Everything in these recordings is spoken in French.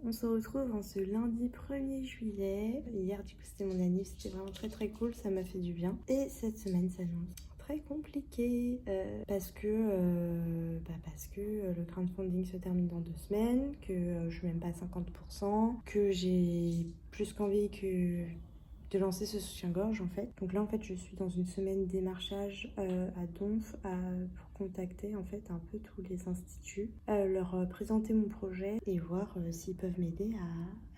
On se retrouve en ce lundi 1er juillet. Hier, du coup, c'était mon anniv, c'était vraiment très très cool, ça m'a fait du bien. Et cette semaine s'annonce très compliquée parce que le crowdfunding se termine dans 2 semaines, que je suis même pas à 50%, que j'ai plus qu'envie de lancer ce soutien-gorge en fait. Donc là en fait je suis dans une semaine démarchage à Donf pour contacter en fait un peu tous les instituts, leur présenter mon projet et voir s'ils peuvent m'aider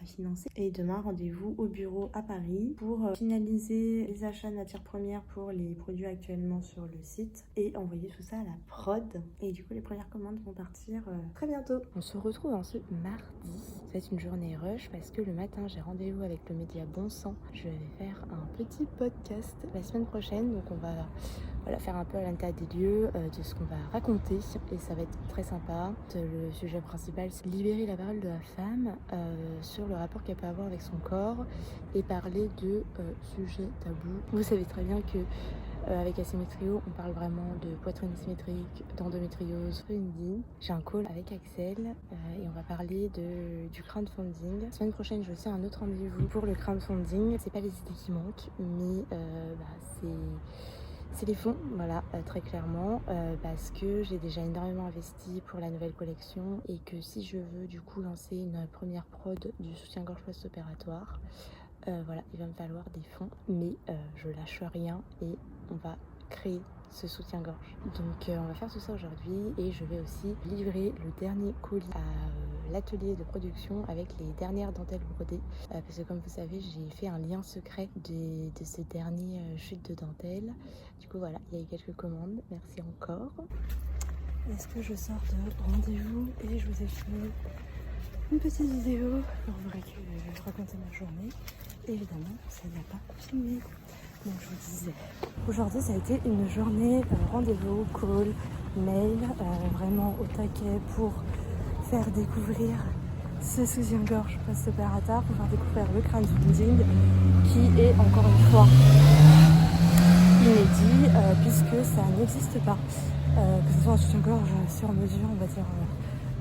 à financer. Et demain rendez-vous au bureau à Paris pour finaliser les achats de matières premières pour les produits actuellement sur le site et envoyer tout ça à la prod. Et du coup les premières commandes vont partir très bientôt. On se retrouve en ce mardi. Ça va être une journée rush parce que le matin j'ai rendez-vous avec le média Bon Sang. Je vais faire un petit podcast la semaine prochaine, donc on va faire un peu à l'état des lieux de ce qu'on va raconter et ça va être très sympa. Le sujet principal, c'est libérer la parole de la femme sur le rapport qu'elle peut avoir avec son corps et parler de sujets tabous. Vous savez très bien que avec Asymétrio, on parle vraiment de poitrine symétrique, d'endométriose féminine. J'ai un call avec Axel et on va parler du crowdfunding. La semaine prochaine, j'ai aussi un autre rendez-vous pour le crowdfunding. C'est pas les idées qui manquent, mais c'est les fonds, voilà, très clairement, parce que j'ai déjà énormément investi pour la nouvelle collection et que si je veux du coup lancer une première prod du soutien-gorge post-opératoire, il va me falloir des fonds, mais je lâche rien et on va créer ce soutien-gorge. Donc on va faire tout ça aujourd'hui et je vais aussi livrer le dernier colis à l'atelier de production avec les dernières dentelles brodées parce que comme vous savez j'ai fait un lien secret de ces derniers chutes de dentelles. Du coup voilà, il y a eu quelques commandes, merci encore. Est-ce que je sors de rendez-vous et je vous ai filmé une petite vidéo pour vous raconter ma journée. Et évidemment, ça n'a pas filmé. Donc je vous disais, aujourd'hui ça a été une journée rendez-vous, call, mail, vraiment au taquet pour faire découvrir ce soutien-gorge post-opératoire, pour faire découvrir le crowdfunding qui est encore une fois inédit puisque ça n'existe pas. Que ce soit un soutien-gorge sur mesure, on va dire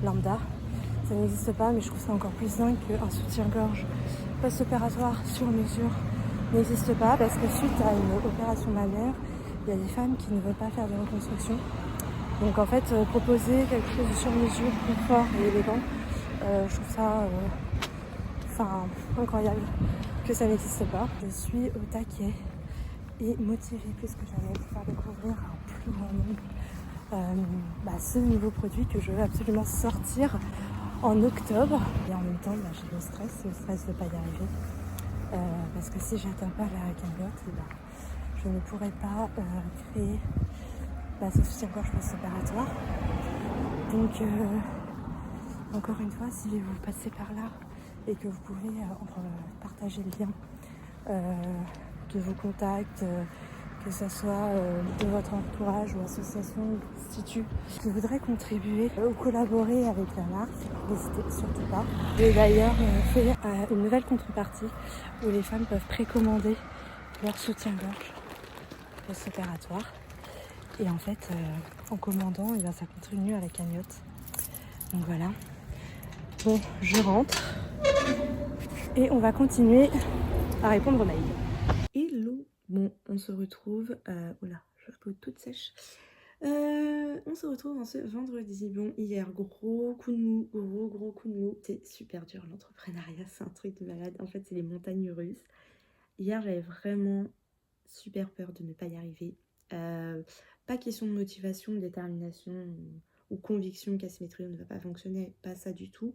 lambda. Ça n'existe pas, mais je trouve ça encore plus dingue qu'un soutien-gorge post-opératoire sur mesure n'existe pas, parce que suite à une opération mammaire, il y a des femmes qui ne veulent pas faire de reconstruction. Donc en fait, proposer quelque chose de sur mesure, confort et élégant, je trouve ça incroyable que ça n'existe pas. Je suis au taquet et motivée plus que jamais pour faire découvrir à un plus grand nombre ce nouveau produit que je veux absolument sortir en octobre. Et en même temps, j'ai le stress de ne pas y arriver. Parce que si j'atteins pas la cagnotte, je ne pourrai pas créer ce soutien-gorge post-opératoire. Donc, encore une fois, si vous passez par là et que vous pouvez partager le lien de vos contacts, que ce soit de votre entourage ou association ou institut qui voudrait contribuer ou collaborer avec la marque, n'hésitez surtout pas. J'ai d'ailleurs fait une nouvelle contrepartie où les femmes peuvent précommander leur soutien-gorge post-opératoire. Et en fait, en commandant, ça contribue à la cagnotte. Donc voilà. Bon, je rentre et on va continuer à répondre aux mails. Hello. Bon, on se retrouve... Oula, je peux toute sèche. On se retrouve en ce vendredi. Bon, hier, gros coup de mou, gros coup de mou. C'est super dur l'entrepreneuriat, c'est un truc de malade. En fait, c'est les montagnes russes. Hier, j'avais vraiment super peur de ne pas y arriver. Pas question de motivation, de détermination ou conviction qu'Asymétrio ne va pas fonctionner, pas ça du tout.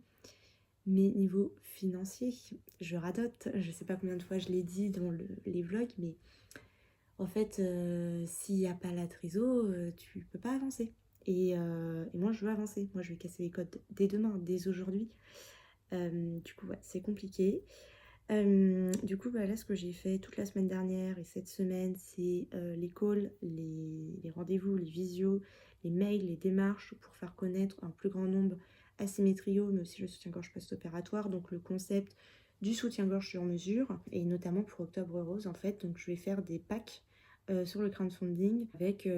Mais niveau financier, je radote. Je sais pas combien de fois je l'ai dit dans les vlogs, mais en fait, s'il n'y a pas la trésor, tu peux pas avancer. Et moi, je veux avancer. Moi, je vais casser les codes dès demain, dès aujourd'hui. Du coup, ouais, c'est compliqué. Du coup, là, ce que j'ai fait toute la semaine dernière et cette semaine, c'est les calls, les rendez-vous, les visios, les mails, les démarches pour faire connaître un plus grand nombre Asymétrio, mais aussi le soutien-gorge post-opératoire, donc le concept du soutien-gorge sur mesure, et notamment pour Octobre Rose, en fait. Donc, je vais faire des packs sur le crowdfunding avec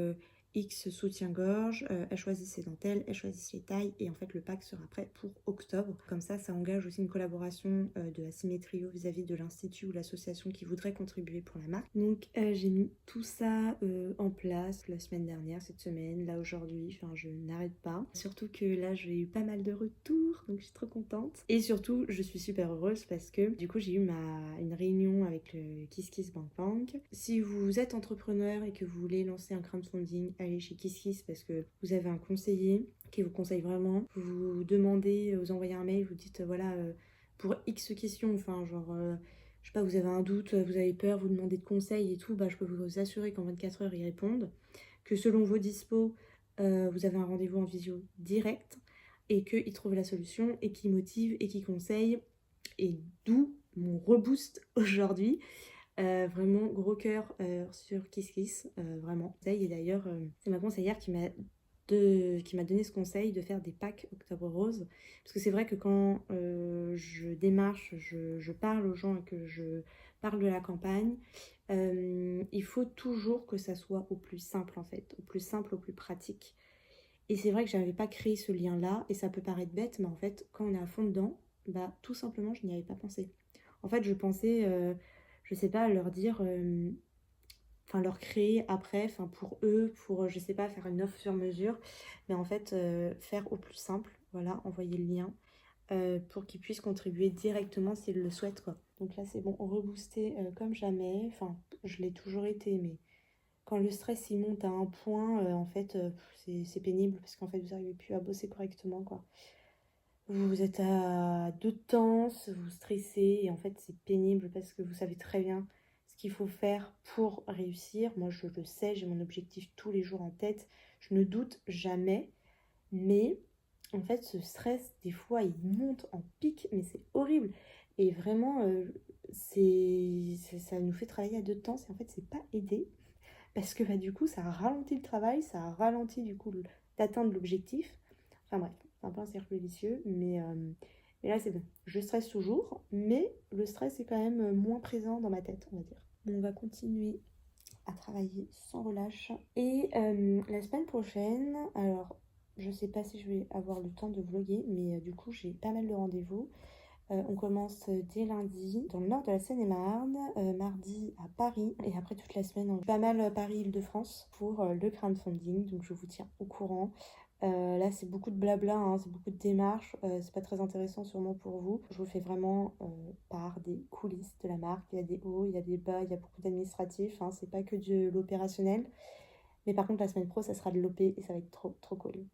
X soutien-gorge, elles choisissent ses dentelles, elles choisissent les tailles et en fait le pack sera prêt pour octobre. Comme ça engage aussi une collaboration de la Symétrio vis-à-vis de l'institut ou l'association qui voudrait contribuer pour la marque. Donc j'ai mis tout ça en place la semaine dernière, cette semaine, là aujourd'hui, enfin je n'arrête pas. Surtout que là j'ai eu pas mal de retours, donc je suis trop contente. Et surtout je suis super heureuse parce que du coup j'ai eu une réunion avec le KissKissBankBank. Si vous êtes entrepreneur et que vous voulez lancer un crowdfunding, allez chez KissKiss parce que vous avez un conseiller qui vous conseille vraiment. Vous demandez, vous envoyez un mail, vous dites voilà pour X questions, enfin genre je sais pas, vous avez un doute, vous avez peur, vous demandez de conseils et tout, bah je peux vous assurer qu'en 24 heures ils répondent, que selon vos dispos vous avez un rendez-vous en visio direct et qu'ils trouvent la solution et qu'ils motivent et qu'ils conseillent, et d'où mon reboost aujourd'hui. Vraiment gros cœur sur KissKiss, vraiment. Et d'ailleurs, c'est ma conseillère qui m'a donné ce conseil de faire des packs Octobre Rose. Parce que c'est vrai que quand je démarche, je parle aux gens et que je parle de la campagne, il faut toujours que ça soit au plus simple en fait, au plus simple, au plus pratique. Et c'est vrai que j'avais pas créé ce lien-là, et ça peut paraître bête, mais en fait, quand on est à fond dedans, bah tout simplement, je n'y avais pas pensé. En fait, je pensais, je sais pas, leur dire, enfin leur créer après, enfin pour eux, pour, je sais pas, faire une offre sur mesure, mais en fait, faire au plus simple, voilà, envoyer le lien, pour qu'ils puissent contribuer directement s'ils le souhaitent, quoi. Donc là, c'est bon, reboosté comme jamais, enfin, je l'ai toujours été, mais quand le stress il monte à un point, en fait, c'est pénible parce qu'en fait, vous n'arrivez plus à bosser correctement, quoi. Vous êtes à deux temps, vous stressez et en fait, c'est pénible parce que vous savez très bien ce qu'il faut faire pour réussir. Moi, je le sais, j'ai mon objectif tous les jours en tête. Je ne doute jamais, mais en fait, ce stress, des fois, il monte en pic, mais c'est horrible. Et vraiment, ça nous fait travailler à deux temps. En fait, c'est pas aidé parce que bah, du coup, ça ralentit le travail, ça ralentit du coup d'atteindre l'objectif. Enfin bref, c'est un peu un cercle vicieux, mais là c'est bon. Je stresse toujours, mais le stress est quand même moins présent dans ma tête, on va dire. On va continuer à travailler sans relâche. Et la semaine prochaine, alors je sais pas si je vais avoir le temps de vlogger, mais du coup j'ai pas mal de rendez-vous. On commence dès lundi dans le nord de la Seine-et-Marne, mardi à Paris et après toute la semaine on pas mal Paris-Île-de-France pour le crowdfunding, donc je vous tiens au courant. Là c'est beaucoup de blabla, hein, c'est beaucoup de démarches, c'est pas très intéressant sûrement pour vous. Je vous fais vraiment part des coulisses de la marque, il y a des hauts, il y a des bas, il y a beaucoup d'administratifs, hein, c'est pas que de l'opérationnel. Mais par contre la semaine pro ça sera de l'OP et ça va être trop trop cool.